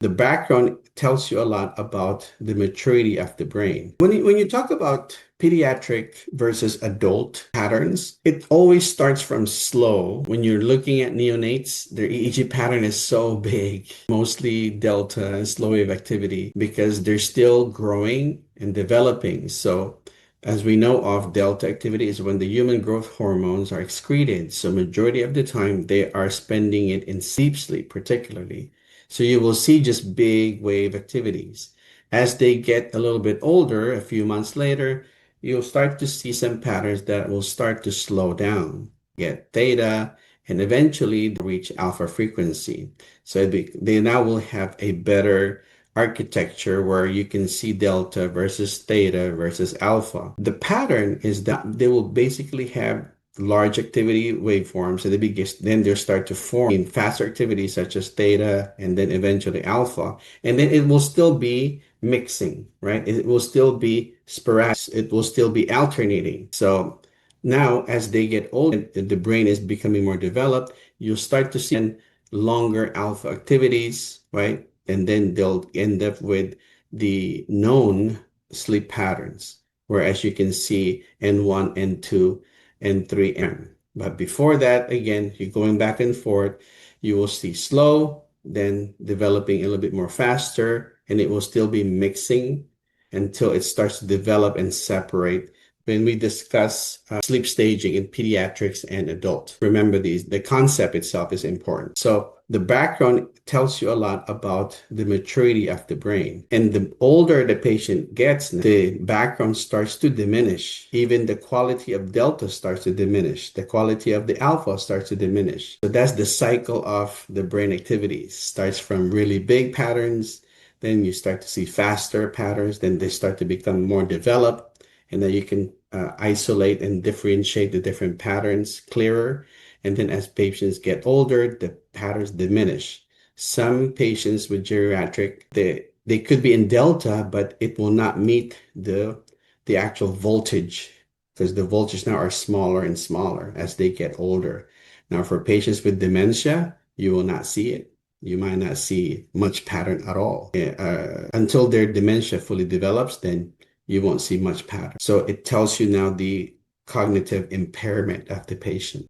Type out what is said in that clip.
The background tells you a lot about the maturity of the brain. When you talk about pediatric versus adult patterns, it always starts from slow. When you're looking at neonates, their EEG pattern is so big, mostly delta and slow wave activity, because they're still growing and developing. So as we know of, delta activity is when the human growth hormones are excreted. So majority of the time they are spending it in sleep, particularly. So you will see just big wave activities. As they get a little bit older, a few months later, you'll start to see some patterns that will start to slow down, get theta, and eventually reach alpha frequency. So they now will have a better architecture where you can see delta versus theta versus alpha. The pattern is that they will basically have large activity waveforms, and then they start to form in faster activities such as theta and then eventually alpha. And then it will still be mixing, right? It will still be sporadic. It will still be alternating. So now as they get older, the brain is becoming more developed, you'll start to see longer alpha activities, right? And then they'll end up with the known sleep patterns, whereas you can see N1, N2, and 3M. But before that, again, you're going back and forth. You will see slow, then developing a little bit more faster, and it will still be mixing until it starts to develop and separate when we discuss sleep staging in pediatrics and adults. Remember the concept itself is important. So the background tells you a lot about the maturity of the brain. And the older the patient gets, the background starts to diminish. Even the quality of delta starts to diminish. The quality of the alpha starts to diminish. So that's the cycle of the brain activities. Starts from really big patterns, then you start to see faster patterns, then they start to become more developed, and then you can isolate and differentiate the different patterns clearer. And then as patients get older, the patterns diminish. Some patients with geriatric, they could be in delta, but it will not meet the actual voltage, because the voltages now are smaller and smaller as they get older. Now, for patients with dementia, you will not see it. You might not see much pattern at all. Until their dementia fully develops, then you won't see much pattern. So it tells you now the cognitive impairment of the patient.